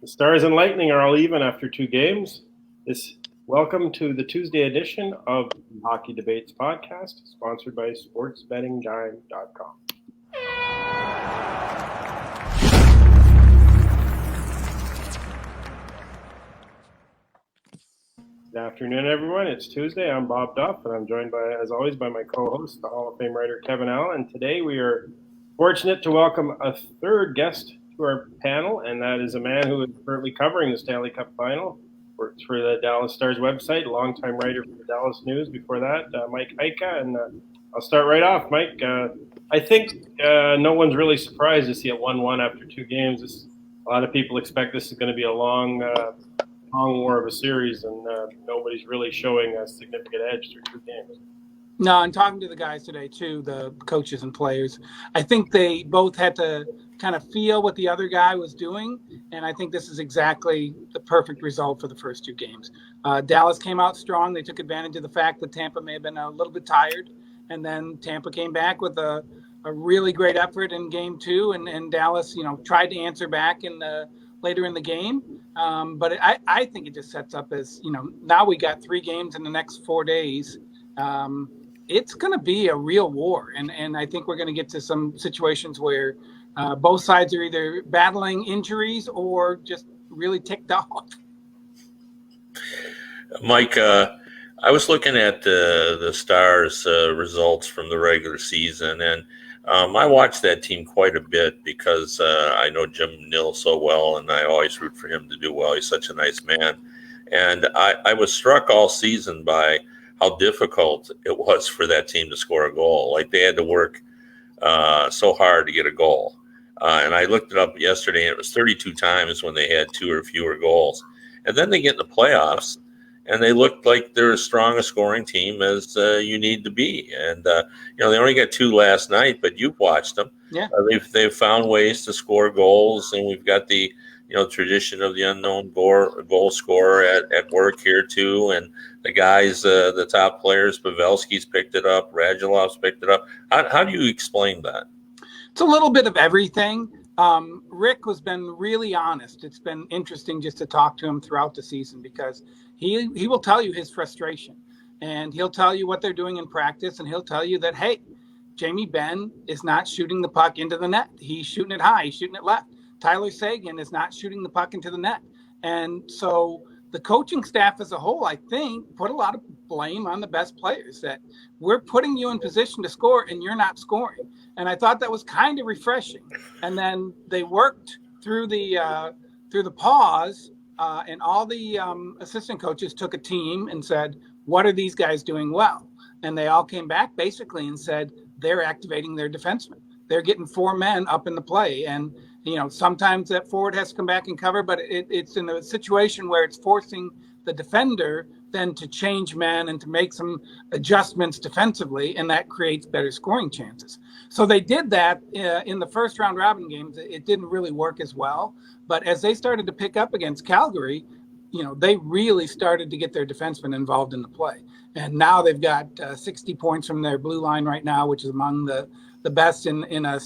The Stars and Lightning are all even after 2 games. Welcome to the Tuesday edition of the Hockey Debates podcast, sponsored by SportsBettingGuide.com. Good afternoon, everyone. It's Tuesday. I'm Bob Duff, and I'm joined as always, by my co-host, the Hall of Fame writer Kevin Allen. And today we are fortunate to welcome a third guest to our panel, and that is a man who is currently covering the Stanley Cup final. Works for the Dallas Stars website, longtime writer for the Dallas News. Before that, Mike Heika. And I'll start right off. Mike, I think no one's really surprised to see it 1-1 after 2 games. A lot of people expect this is going to be a long war of a series, and nobody's really showing a significant edge through 2 games. No, and talking to the guys today too, the coaches and players, I think they both had to kind of feel what the other guy was doing, and I think this is exactly the perfect result for the first 2 games. Dallas came out strong. They took advantage of the fact that Tampa may have been a little bit tired, and then Tampa came back with a really great effort in game 2, and Dallas, tried to answer back later in the game. But I think it just sets up as, now we got 3 games in the next 4 days. It's going to be a real war. And I think we're going to get to some situations where both sides are either battling injuries or just really ticked off. Mike, I was looking at the Stars results from the regular season, and I watched that team quite a bit because I know Jim Nill so well, and I always root for him to do well. He's such a nice man. And I was struck all season by how difficult it was for that team to score a goal. Like, they had to work so hard to get a goal. And I looked it up yesterday, and it was 32 times when they had 2 or fewer goals. And then they get in the playoffs, and they looked like they're as strong a scoring team as you need to be. And, they only got 2 last night, but you've watched them. Yeah. They've found ways to score goals, and we've got the tradition of the unknown goal scorer at work here too. And the guys, the top players, Pavelski's picked it up, Radulov's picked it up. How do you explain that? It's a little bit of everything. Rick has been really honest. It's been interesting just to talk to him throughout the season, because he will tell you his frustration, and he'll tell you what they're doing in practice, and he'll tell you that, hey, Jamie Benn is not shooting the puck into the net. He's shooting it high. He's shooting it left. Tyler Seguin is not shooting the puck into the net. And so the coaching staff as a whole, I think, put a lot of blame on the best players, that we're putting you in position to score and you're not scoring. And I thought that was kind of refreshing. And then they worked through the pause, and all the assistant coaches took a team and said, what are these guys doing well? And they all came back basically and said, they're activating their defensemen. They're getting 4 men up in the play. And sometimes that forward has to come back and cover, but it's in a situation where it's forcing the defender then to change men and to make some adjustments defensively, and that creates better scoring chances. So they did that in the first round robin games. It didn't really work as well, but as they started to pick up against Calgary, they really started to get their defensemen involved in the play. And now they've got 60 points from their blue line right now, which is among the best in a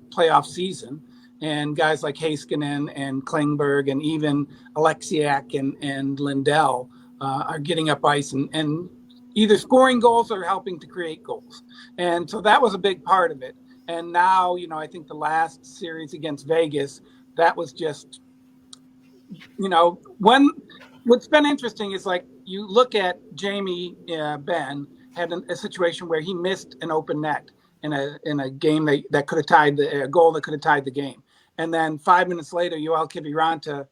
playoff season. And guys like Heiskanen and Klingberg and even Alexiak and Lindell are getting up ice and either scoring goals or helping to create goals. And so that was a big part of it. And now, I think the last series against Vegas, that was just, what's been interesting is, like, you look at Jamie Benn had a situation where he missed an open net in a game that could have tied a goal that could have tied the game. And then 5 minutes later, Yoel Kiviranta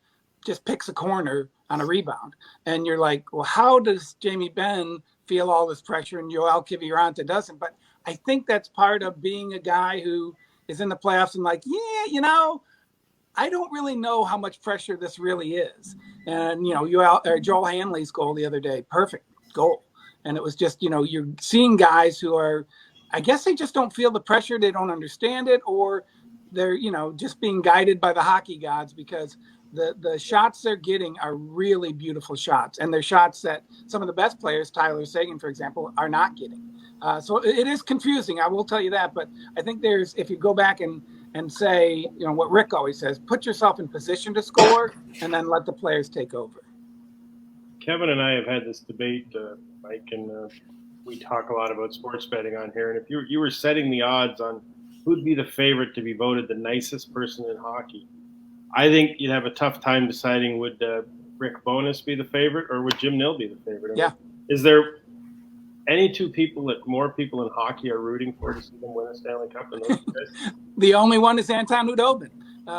just picks a corner on a rebound. And you're like, well, how does Jamie Benn feel all this pressure and Yoel Kiviranta doesn't? But I think that's part of being a guy who is in the playoffs and like, I don't really know how much pressure this really is. And, Joel Hanley's goal the other day, perfect goal. And it was just, you're seeing guys who are, I guess they just don't feel the pressure. They don't understand it, or they're, just being guided by the hockey gods, because the shots they're getting are really beautiful shots. And they're shots that some of the best players, Tyler Seguin, for example, are not getting. So it is confusing, I will tell you that. But I think if you go back and and say, what Rick always says, put yourself in position to score and then let the players take over. Kevin and I have had this debate, Mike, and we talk a lot about sports betting on here. And if you were setting the odds on who'd be the favorite to be voted the nicest person in hockey, I think you'd have a tough time deciding would Rick Bowness be the favorite or would Jim Nill be the favorite? Yeah. Is there any two people that more people in hockey are rooting for to see them win a Stanley Cup than those guys? The only one is Anton Hudobin,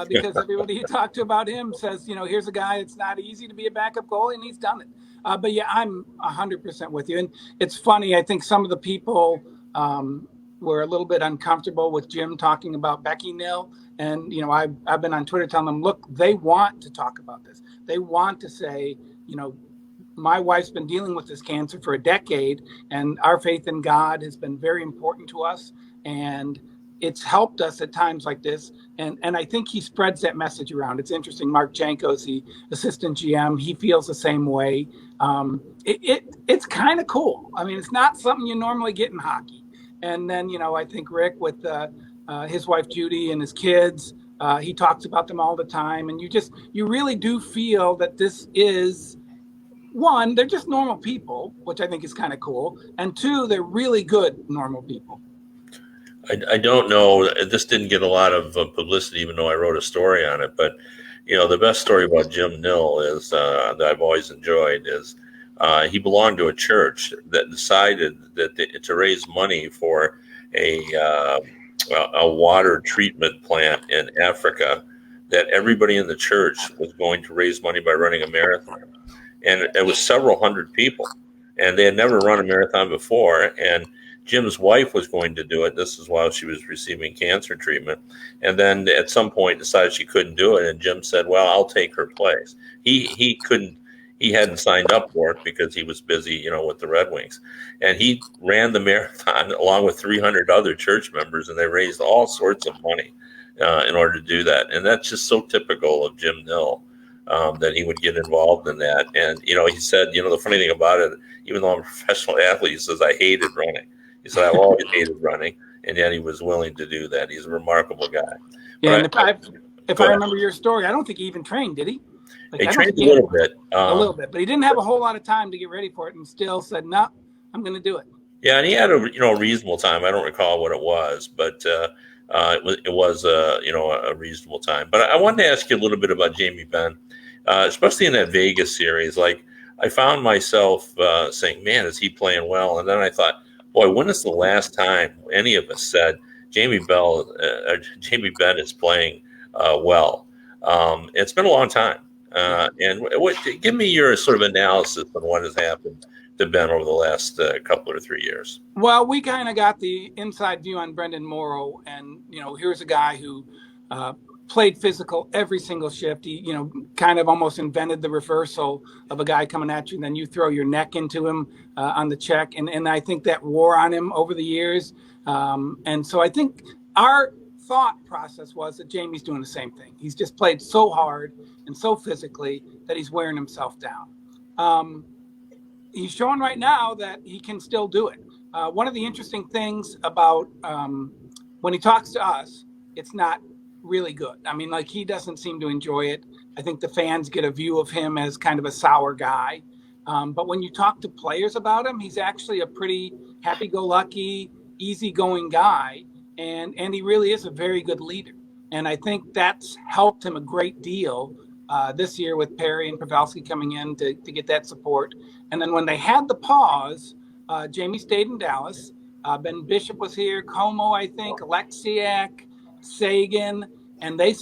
because everybody you talk to about him says, here's a guy, it's not easy to be a backup goalie, and he's done it. But yeah, I'm 100% with you. And it's funny, I think some of the people were a little bit uncomfortable with Jim talking about Becky Nill. And, I've been on Twitter telling them, look, they want to talk about this. They want to say, my wife's been dealing with this cancer for a decade, and our faith in God has been very important to us. And it's helped us at times like this. And I think he spreads that message around. It's interesting. Mark Janko's the assistant GM. He feels the same way. It's kind of cool. I mean, it's not something you normally get in hockey. And then, I think Rick with his wife, Judy, and his kids, he talks about them all the time. And you really do feel that this is, one, they're just normal people, which I think is kind of cool. And two, they're really good normal people. I don't know. This didn't get a lot of publicity, even though I wrote a story on it. But, the best story about Jim Nill is that I've always enjoyed is he belonged to a church that decided that to raise money for a water treatment plant in Africa, that everybody in the church was going to raise money by running a marathon. And it was several hundred people, and they had never run a marathon before. And Jim's wife was going to do it. This is while she was receiving cancer treatment. And then at some point decided she couldn't do it. And Jim said, well, I'll take her place. He hadn't signed up for it because he was busy, with the Red Wings. And he ran the marathon along with 300 other church members, and they raised all sorts of money in order to do that. And that's just so typical of Jim Nill. That he would get involved in that. And, he said, the funny thing about it, even though I'm a professional athlete, he says, I hated running. He said, I've always hated running. And yet he was willing to do that. He's a remarkable guy. Yeah, if I remember your story, I don't think he even trained, did he? He trained a little bit. A little bit, but he didn't have a whole lot of time to get ready for it and still said, no, I'm going to do it. Yeah, and he had a reasonable time. I don't recall what it was, but it was a reasonable time. But I wanted to ask you a little bit about Jamie Benn. Especially in that Vegas series, like I found myself saying, man, is he playing well? And then I thought, boy, when is the last time any of us said Jamie Benn is playing well? It's been a long time. And give me your sort of analysis on what has happened to Ben over the last couple or 3 years. Well, we kind of got the inside view on Brendan Morrow, and here's a guy who played physical every single shift. He, kind of almost invented the reversal of a guy coming at you, and then you throw your neck into him on the check. And I think that wore on him over the years. And so I think our thought process was that Jamie's doing the same thing. He's just played so hard and so physically that he's wearing himself down. He's showing right now that he can still do it. One of the interesting things about when he talks to us, it's not really good. I mean, he doesn't seem to enjoy it. I think the fans get a view of him as kind of a sour guy. But when you talk to players about him, he's actually a pretty happy-go-lucky, easygoing guy. And he really is a very good leader. And I think that's helped him a great deal this year with Perry and Pavelski coming in to get that support. And then when they had the pause, Jamie stayed in Dallas. Ben Bishop was here, Como, I think, Alexiak, Sagan, and they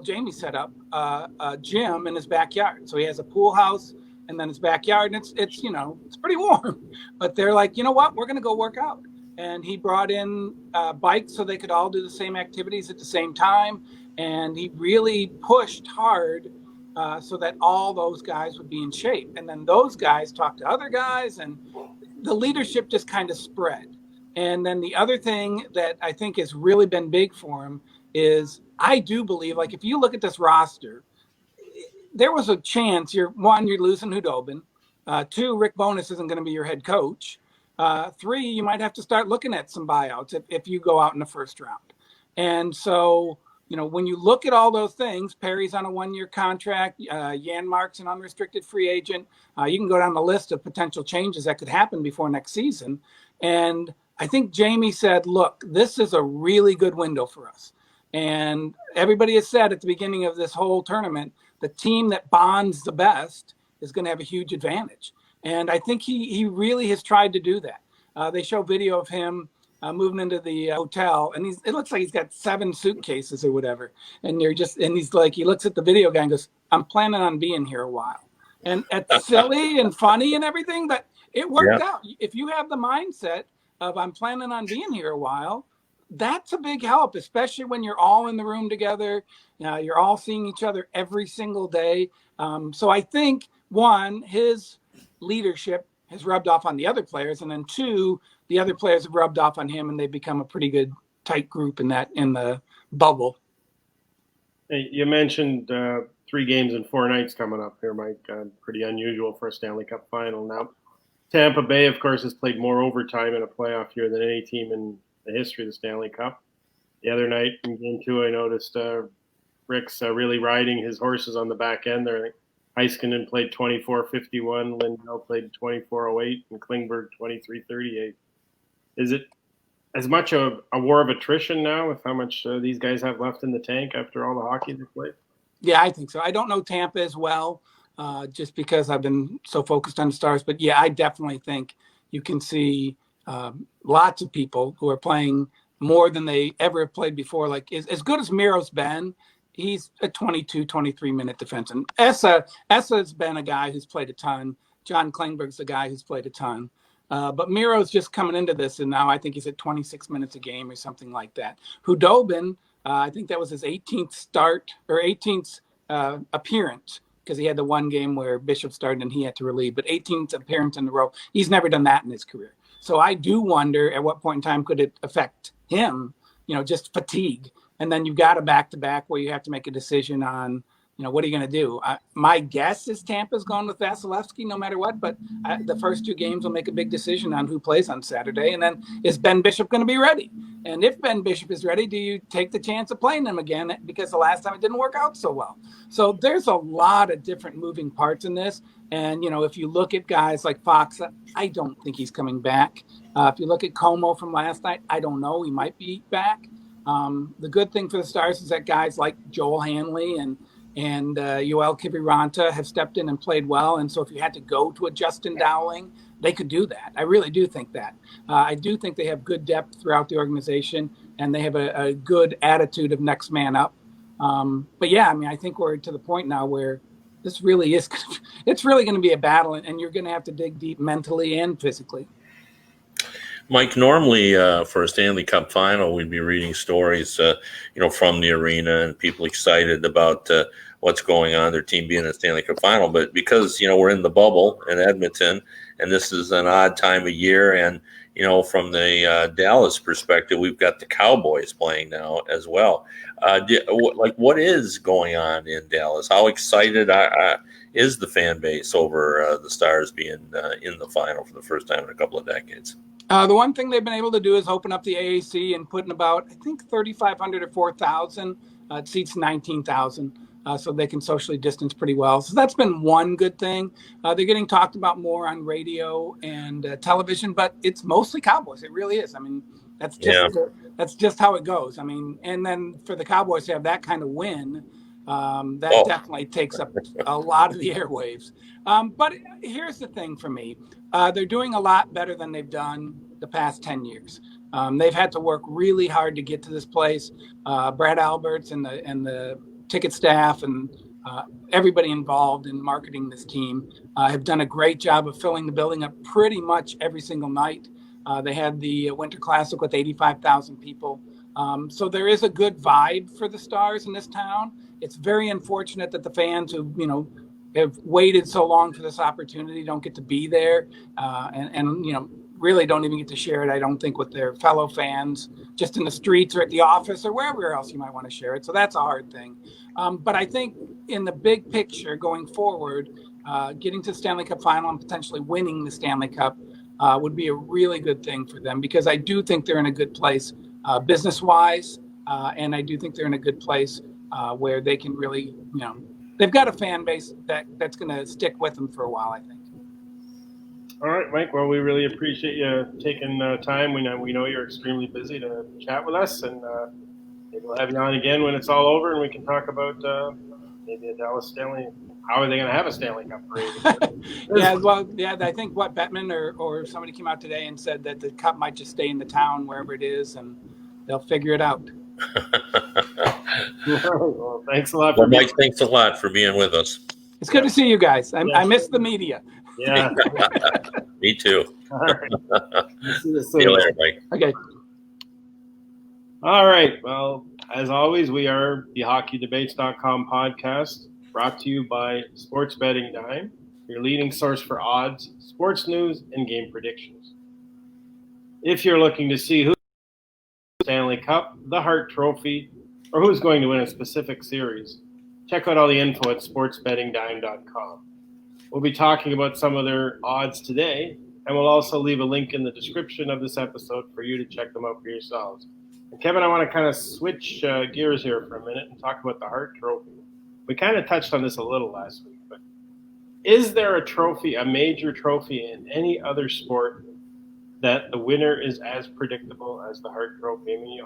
Jamie set up a gym in his backyard. So he has a pool house and then his backyard, and it's pretty warm. But they're like, you know what, we're going to go work out. And he brought in bikes so they could all do the same activities at the same time. And he really pushed hard so that all those guys would be in shape. And then those guys talked to other guys, and the leadership just kind of spread. And then the other thing that I think has really been big for him is I do believe, if you look at this roster, there was a chance you're losing Hudobin. 2, Rick Bowness isn't going to be your head coach. 3, you might have to start looking at some buyouts if you go out in the first round. And so when you look at all those things, Perry's on a 1-year contract, Janmark's an unrestricted free agent. You can go down the list of potential changes that could happen before next season. And I think Jamie said, look, this is a really good window for us. And everybody has said at the beginning of this whole tournament, the team that bonds the best is going to have a huge advantage. And I think he really has tried to do that. They show video of him moving into the hotel, and it looks like he's got 7 suitcases or whatever. And he's like, he looks at the video guy and goes, I'm planning on being here a while. And it's silly and funny and everything, but it worked out. If you have the mindset of I'm planning on being here a while, that's a big help, especially when you're all in the room together. You're all seeing each other every single day. So I think, one, his leadership has rubbed off on the other players, and then 2, the other players have rubbed off on him, and they've become a pretty good tight group in the bubble. Hey, you mentioned 3 games in 4 nights coming up here, Mike. Pretty unusual for a Stanley Cup final. Now, Tampa Bay, of course, has played more overtime in a playoff year than any team in the history of the Stanley Cup. The other night in Game 2, I noticed Rick's really riding his horses on the back end there. Heiskanen played 24-51, Lindell played 24-08, and Klingberg 23-38. Is it as much a war of attrition now with how much these guys have left in the tank after all the hockey they played? Yeah, I think so. I don't know Tampa as well, just because I've been so focused on the Stars. But yeah, I definitely think you can see lots of people who are playing more than they ever have played before. Like as good as Miro's been, he's a 22, 23-minute defenseman. Essa's been a guy who's played a ton. John Klingberg's the guy who's played a ton. But Miro's just coming into this, and now I think he's at 26 minutes a game or something like that. Hudobin, I think that was his 18th start or 18th appearance, because he had the one game where Bishop started and he had to relieve, but 18th appearance in a row. He's never done that in his career. So I do wonder at what point in time could it affect him, just fatigue. And then you've got a back-to-back where you have to make a decision on, what are you going to do? My guess is Tampa's going with Vasilevsky no matter what, but the first 2 games will make a big decision on who plays on Saturday. And then is Ben Bishop going to be ready? And if Ben Bishop is ready, do you take the chance of playing him again? Because the last time it didn't work out so well. So there's a lot of different moving parts in this. And, if you look at guys like Fox, I don't think he's coming back. If you look at Como from last night, I don't know. He might be back. The good thing for the Stars is that guys like Joel Hanley and Yoel Kiviranta have stepped in and played well. And so if you had to go to a Justin Dowling, they could do that. I really do think that. I do think they have good depth throughout the organization, and they have a good attitude of next man up. But yeah, I think we're to the point now where this really is, it's really going to be a battle, and you're going to have to dig deep mentally and physically. Mike, normally for a Stanley Cup final, we'd be reading stories, from the arena and people excited about what's going on, their team being in the Stanley Cup final. But because, we're in the bubble in Edmonton, and this is an odd time of year, and, from the Dallas perspective, we've got the Cowboys playing now as well. What is going on in Dallas? How excited is the fan base over the Stars being in the final for the first time in a couple of decades? The one thing they've been able to do is open up the AAC and put in about, I think, 3,500 or 4,000. It seats 19,000, so they can socially distance pretty well. So that's been one good thing. They're getting talked about more on radio and television, but it's mostly Cowboys. It really is. That's just how it goes. And then for the Cowboys to have that kind of win, definitely takes up a lot of the airwaves. But here's the thing for me. They're doing a lot better than they've done the past 10 years. They've had to work really hard to get to this place. Brad Alberts and the ticket staff and everybody involved in marketing this team have done a great job of filling the building up pretty much every single night. They had the Winter Classic with 85,000 people. So there is a good vibe for the Stars in this town. It's very unfortunate that the fans who, have waited so long for this opportunity don't get to be there and really don't even get to share it, I don't think, with their fellow fans, just in the streets or at the office or wherever else you might want to share it. So that's a hard thing. But I think in the big picture going forward, getting to the Stanley Cup final and potentially winning the Stanley Cup would be a really good thing for them, because I do think they're in a good place business-wise, And I do think they're in a good place where they can really, they've got a fan base that's going to stick with them for a while, I think. All right, Mike. Well, we really appreciate you taking time. We know you're extremely busy to chat with us, and maybe we'll have you on again when it's all over, and we can talk about maybe a Dallas Stanley. How are they going to have a Stanley Cup parade? I think what Bettman or somebody came out today and said that the cup might just stay in the town wherever it is, and they'll figure it out. Well, thanks a lot. Mike, thanks a lot for being with us. It's good to see you guys. I miss the media. Yeah. Me too. All right. See you later, Mike. Okay. All right. Well, as always, we are the hockeydebates.com podcast, brought to you by Sports Betting Dime, your leading source for odds, sports news, and game predictions. If you're looking to see who's the Stanley Cup, the Hart Trophy, or who's going to win a specific series, check out all the info at sportsbettingdime.com. We'll be talking about some of their odds today, and we'll also leave a link in the description of this episode for you to check them out for yourselves. And Kevin, I want to kind of switch gears here for a minute and talk about the Hart Trophy. We kind of touched on this a little last week, but is there a trophy, a major trophy in any other sport that the winner is as predictable as the Hart Trophy? I mean,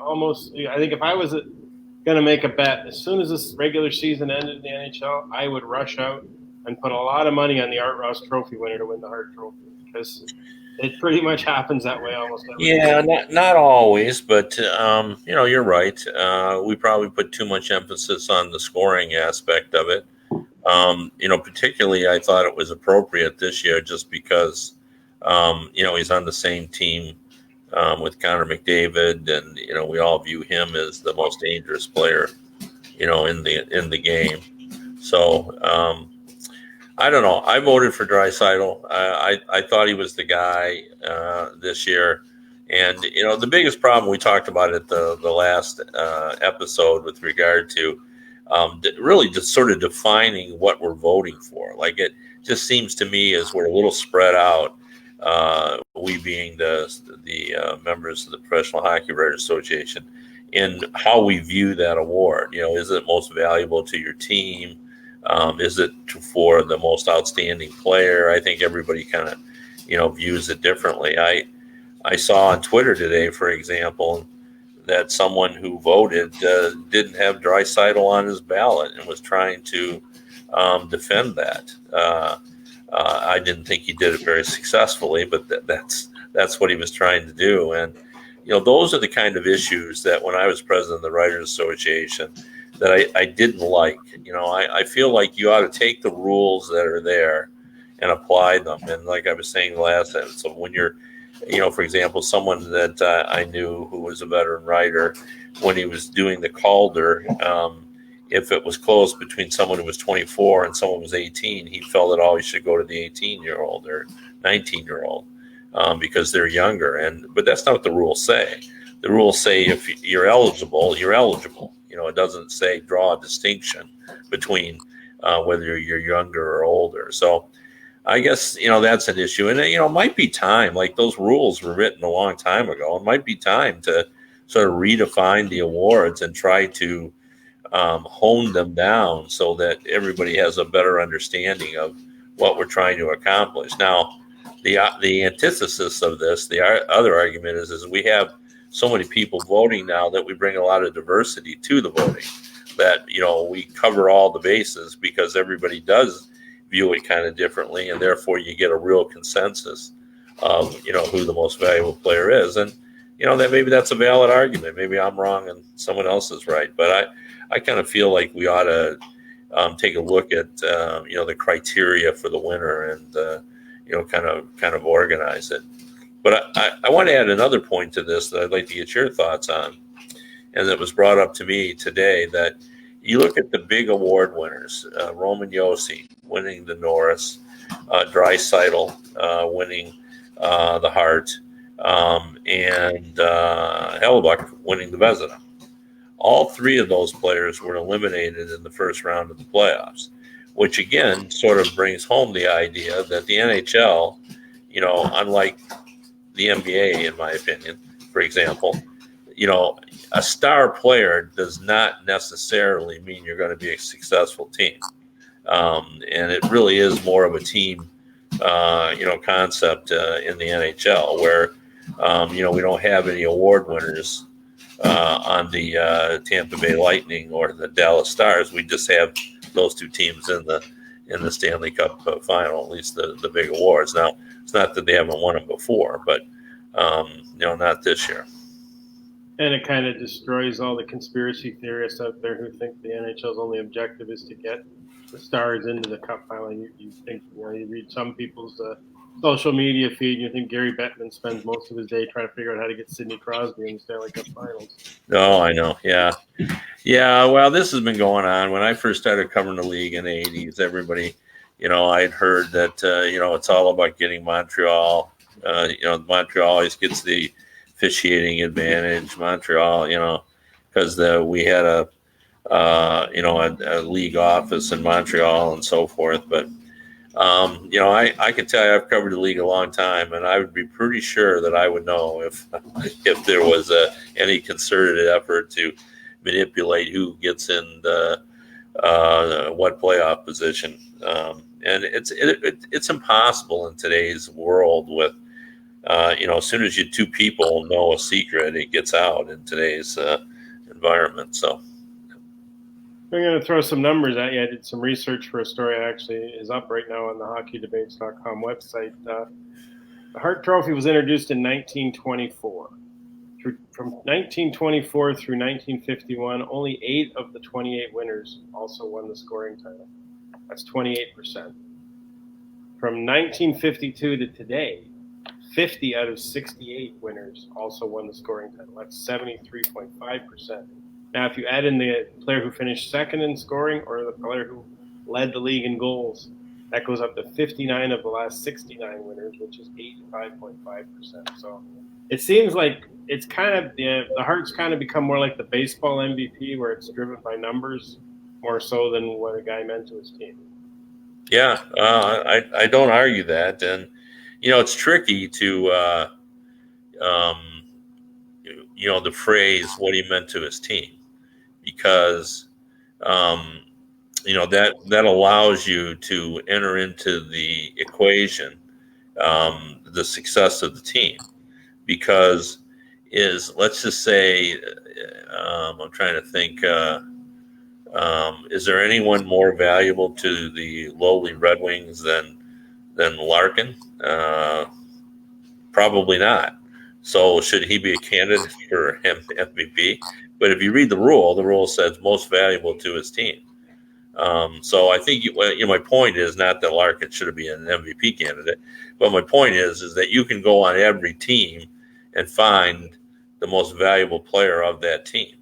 I think if I was going to make a bet, as soon as this regular season ended in the NHL, I would rush out and put a lot of money on the Art Ross Trophy winner to win the Hart Trophy, because it pretty much happens that way almost every day. Not always, but you're right. We probably put too much emphasis on the scoring aspect of it. Particularly I thought it was appropriate this year just because he's on the same team with Connor McDavid, and we all view him as the most dangerous player in the game. So I don't know. I voted for Draisaitl. I thought he was the guy this year. And, the biggest problem we talked about at the last episode with regard to really just sort of defining what we're voting for. Like, it just seems to me as we're a little spread out, we being the members of the Professional Hockey Writers Association, in how we view that award. Is it most valuable to your team? Is it for the most outstanding player? I think everybody kind of, views it differently. I saw on Twitter today, for example, that someone who voted didn't have Draisaitl on his ballot and was trying to defend that. I didn't think he did it very successfully, but that's what he was trying to do. And those are the kind of issues that when I was president of the Writers Association, that I didn't like. I feel like you ought to take the rules that are there and apply them. And like I was saying last time, so when you're, for example, someone that I knew who was a veteran writer, when he was doing the Calder, if it was close between someone who was 24 and someone who was 18, he felt it always should go to the 18-year-old or 19-year-old because they're younger. But that's not what the rules say. The rules say if you're eligible, you're eligible. It doesn't say draw a distinction between whether you're younger or older. So I guess, that's an issue. And, it might be time, like those rules were written a long time ago. It might be time to sort of redefine the awards and try to hone them down so that everybody has a better understanding of what we're trying to accomplish. Now, the antithesis of this, the other argument is we have so many people voting now that we bring a lot of diversity to the voting, that, we cover all the bases because everybody does view it kind of differently. And therefore you get a real consensus of, who the most valuable player is. And, that maybe that's a valid argument. Maybe I'm wrong and someone else is right. But I kind of feel like we ought to take a look at, the criteria for the winner and, kind of organize it. But I want to add another point to this that I'd like to get your thoughts on, and that was brought up to me today, that you look at the big award winners, Roman Josi winning the Norris, Draisaitl winning the Hart, and Hellebuck winning the Vezina. All three of those players were eliminated in the first round of the playoffs, which again sort of brings home the idea that the NHL, unlike the NBA, in my opinion, for example, a star player does not necessarily mean you're going to be a successful team. And it really is more of a team, concept in the NHL where, we don't have any award winners on the Tampa Bay Lightning or the Dallas Stars. We just have those two teams in the Stanley Cup final, at least the big awards. Now, it's not that they haven't won them before, but not this year. And it kind of destroys all the conspiracy theorists out there who think the NHL's only objective is to get the Stars into the Cup final. You think, you read some people's social media feed, and you think Gary Bettman spends most of his day trying to figure out how to get Sidney Crosby in the Stanley Cup finals. Oh, I know. Yeah. Yeah. Well, this has been going on. When I first started covering the league in the 80s, everybody, I'd heard that, it's all about getting Montreal. Montreal always gets the officiating advantage. Montreal, because we had a league office in Montreal and so forth. But, I can tell you I've covered the league a long time, and I would be pretty sure that I would know if there was any concerted effort to manipulate who gets in what playoff position. And it's impossible in today's world with, as soon as two people know a secret, it gets out in today's environment. So I'm going to throw some numbers at you. I did some research for a story that actually is up right now on the hockeydebates.com website. The Hart Trophy was introduced in 1924. From 1924 through 1951, only 8 of the 28 winners also won the scoring title. That's 28%. From 1952 to today, 50 out of 68 winners also won the scoring title. That's 73.5%. Now, if you add in the player who finished second in scoring or the player who led the league in goals, that goes up to 59 of the last 69 winners, which is 85.5%. So it seems like it's kind of the Hart's kind of become more like the baseball MVP, where it's driven by numbers more so than what a guy meant to his team. Yeah, I don't argue that, and it's tricky to the phrase "what he meant to his team," because that allows you to enter into the equation the success of the team, because let's just say I'm trying to think. Is there anyone more valuable to the lowly Red Wings than Larkin? Probably not. So should he be a candidate for MVP? But if you read the rule says most valuable to his team. So I think my point is not that Larkin should be an MVP candidate, but my point is that you can go on every team and find the most valuable player of that team.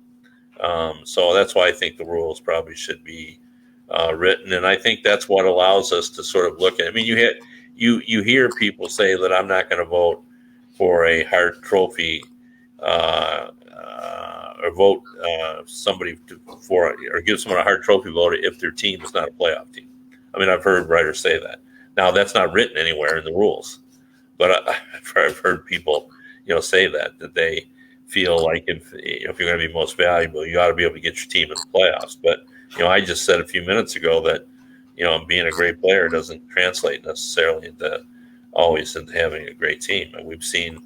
So that's why I think the rules probably should be written, and I think that's what allows us to sort of look at. I mean, you hear people say that I'm not going to vote for a Hart Trophy or vote somebody for or give someone a Hart Trophy vote if their team is not a playoff team. I mean, I've heard writers say that. Now, that's not written anywhere in the rules, but I've heard people say that they feel like if you're going to be most valuable, you ought to be able to get your team in the playoffs. But I just said a few minutes ago that being a great player doesn't translate necessarily always into having a great team. And we've seen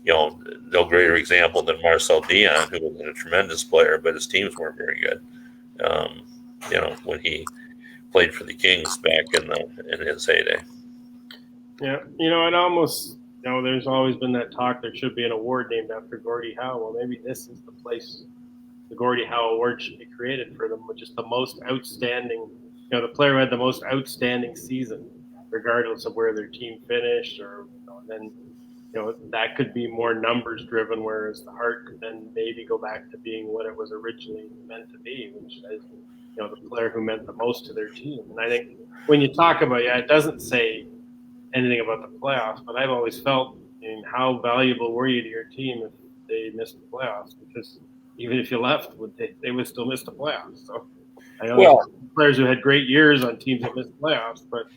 no greater example than Marcel Dion, who was a tremendous player, but his teams weren't very good. When he played for the Kings back in his heyday. Yeah, it almost. There's always been that talk there should be an award named after Gordie Howe. Well, maybe this is the place the Gordie Howe Award should be created for them, which is the most outstanding, the player who had the most outstanding season, regardless of where their team finished, or then, that could be more numbers driven, whereas the Hart could then maybe go back to being what it was originally meant to be, which is, the player who meant the most to their team. And I think when you talk about, it doesn't say anything about the playoffs, but I've always felt, how valuable were you to your team if they missed the playoffs? Because even if you left, they would still miss the playoffs. So I know players who had great years on teams that missed the playoffs, but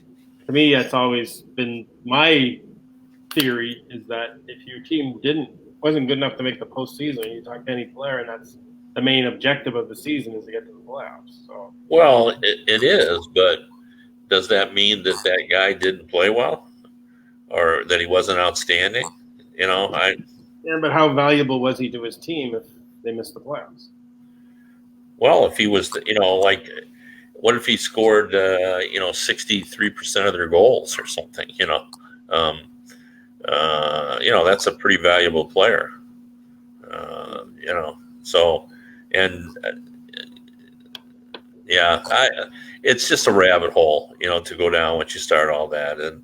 to me, that's always been my theory, is that if your team didn't wasn't good enough to make the postseason. You talk to any player, and that's the main objective of the season is to get to the playoffs. So, Well, it is, but does that mean that that guy didn't play well or that he wasn't outstanding? yeah, but how valuable was he to his team if they missed the playoffs? Well, if he was, like, what if he scored, 63% of their goals or something, that's a pretty valuable player, so, and yeah, it's just a rabbit hole, to go down once you start all that. And,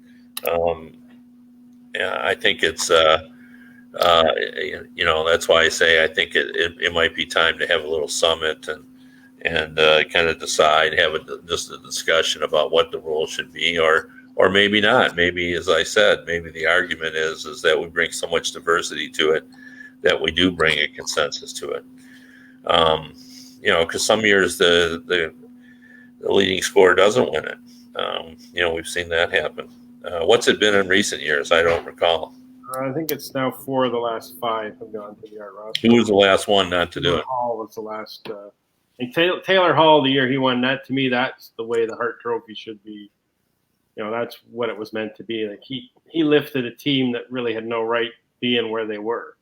yeah, I think it's, that's why I say I think it might be time to have a little summit and kind of decide, have just a discussion about what the rules should be, or maybe not. Maybe, as I said, maybe the argument is that we bring so much diversity to it that we do bring a consensus to it. Because some years the leading scorer doesn't win it. We've seen that happen. What's it been in recent years? I don't recall. I think it's now 4 of the last 5 have gone to the Art Ross. Who was the last one not to do it? Hall was the last. Taylor Hall, the year he won that, to me, that's the way the Hart Trophy should be. That's what it was meant to be. Like he lifted a team that really had no right being where they were,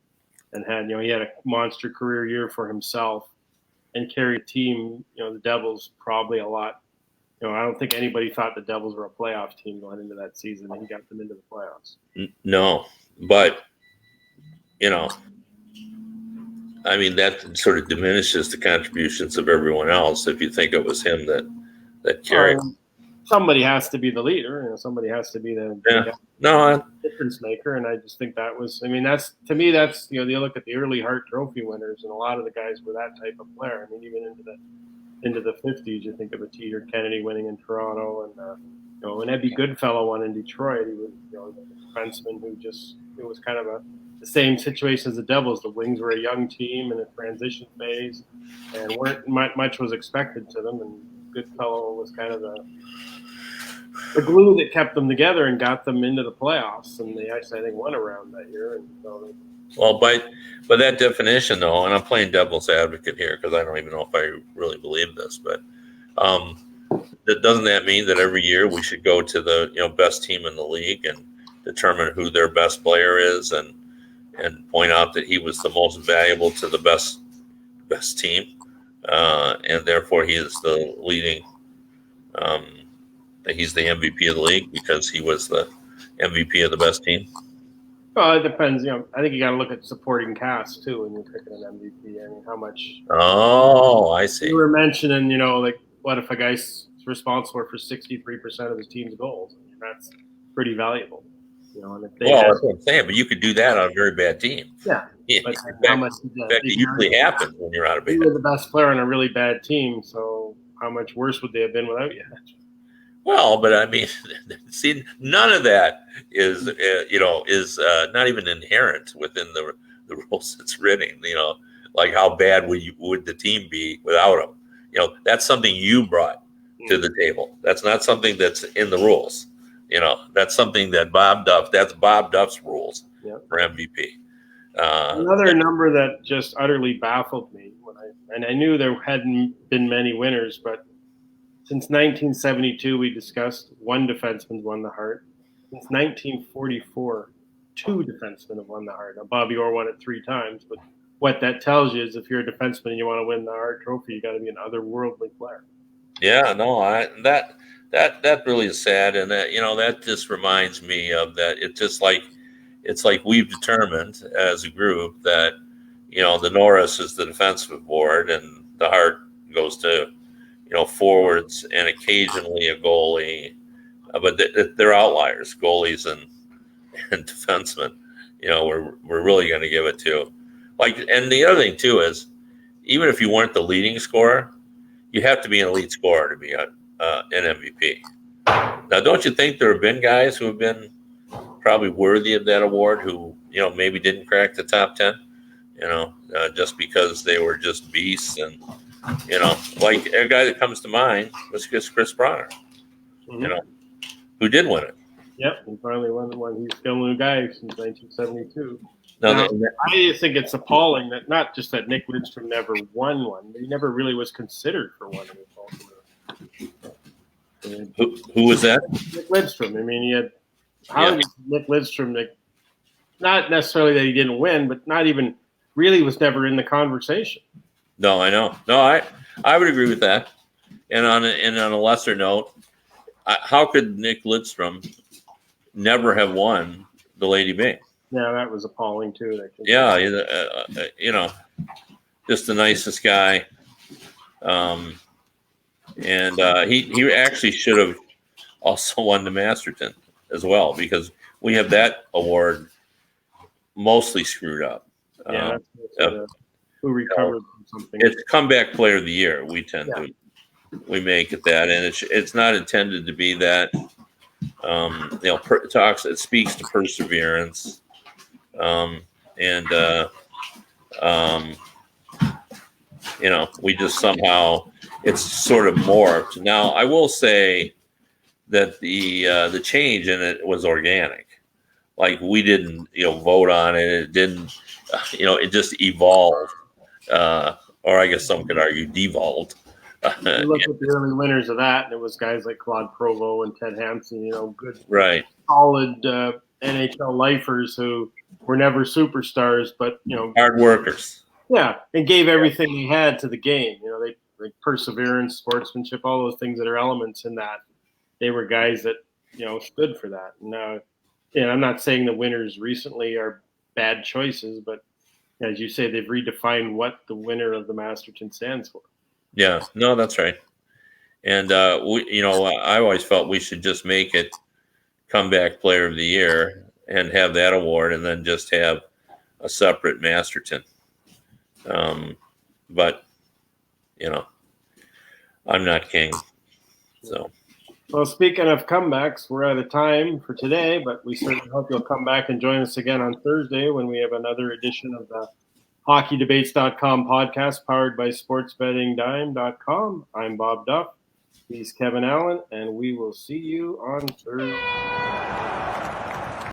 and he had a monster career year for himself, and carried a team. The Devils probably a lot. I don't think anybody thought the Devils were a playoff team going into that season, and he got them into the playoffs. No, but I mean, that sort of diminishes the contributions of everyone else if you think it was him that carried. Somebody has to be the leader. Somebody has to be the difference maker. And I just think that was. I mean, that's to me. That's you look at the early Hart Trophy winners, and a lot of the guys were that type of player. I mean, even into the 50s, you think of a Teeter Kennedy winning in Toronto, and when Ebby Goodfellow won in Detroit, he was a defenseman who was kind of the same situation as the Devils. The Wings were a young team in a transition phase, and weren't much was expected to them. And Goodfellow was kind of the glue that kept them together and got them into the playoffs. And they actually, I think, won a round that year. And so well, by that definition, though, and I'm playing devil's advocate here because I don't even know if I really believe this, but doesn't that mean that every year we should go to the best team in the league and determine who their best player is and point out that he was the most valuable to the best team, and therefore he is the leading. He's the MVP of the league because he was the MVP of the best team. Well, it depends. I think you got to look at supporting cast too when you're picking an MVP. I mean, how much? Oh, I see. You were mentioning, like what if a guy's responsible for 63% of his team's goals? I mean, that's pretty valuable. And if that's what I'm saying. But you could do that on a very bad team. Yeah. But how much? In fact, it usually happens when you're on a bad team. You were the best player on a really bad team, so how much worse would they have been without you? Well, but I mean, see, none of that is not even inherent within the rules it's written. Like how bad would the team be without him? That's something you brought to the table. That's not something that's in the rules. That's something that that's Bob Duff's rules for MVP. Another number that just utterly baffled me and I knew there hadn't been many winners, but since 1972, we discussed one defenseman won the Hart. Since 1944, 2 defensemen have won the Hart. Now, Bobby Orr won it 3 times, but what that tells you is if you're a defenseman and you want to win the Hart Trophy, you got to be an otherworldly player. Yeah, no, that really is sad, and that just reminds me of that. It's like we've determined as a group that the Norris is the defensive board, and the Hart goes to forwards and occasionally a goalie, but they're outliers, goalies and defensemen. We're really going to give it to. And the other thing too is, even if you weren't the leading scorer, you have to be an elite scorer to be an MVP. Now, don't you think there have been guys who have been probably worthy of that award who maybe didn't crack the top 10, just because they were just beasts and. Like a guy that comes to mind was just Chris Bronner, who did win it. Yep, he finally won the one. He's still a new guy since 1972. Now, I think it's appalling that not just that Nick Lidstrom never won one, but he never really was considered for one. Who was that? Nick Lidstrom. I mean, Nick Lidstrom, not necessarily that he didn't win, but not even really was never in the conversation. No, I know. No, I would agree with that. And on a lesser note, how could Nick Lidstrom never have won the Lady Bay? Yeah, that was appalling too. Yeah, just the nicest guy. And he actually should have also won the Masterton as well, because we have that award mostly screwed up. Yeah, who recovered from something. It's comeback player of the year. We tend to make it that, and it's not intended to be that. It speaks to perseverance, we just somehow it's sort of morphed. Now, I will say that the change in it was organic. Like, we didn't vote on it. It didn't it just evolved, or I guess some could argue devolved. You look at the early winners of that, and it was guys like Claude Provo and Ted Hampson, good, right, solid NHL lifers who were never superstars, but hard workers. Yeah, and gave everything they had to the game. They like perseverance, sportsmanship, all those things that are elements in that. They were guys that stood for that. Now, I'm not saying the winners recently are bad choices, but as you say, they've redefined what the winner of the Masterton stands for. Yeah, no, that's right. And I always felt we should just make it comeback player of the year and have that award, and then just have a separate Masterton. But I'm not king. So. Well, speaking of comebacks, we're out of time for today, but we certainly hope you'll come back and join us again on Thursday when we have another edition of the HockeyDebates.com podcast powered by SportsBettingDime.com. I'm Bob Duff. He's Kevin Allen, and we will see you on Thursday.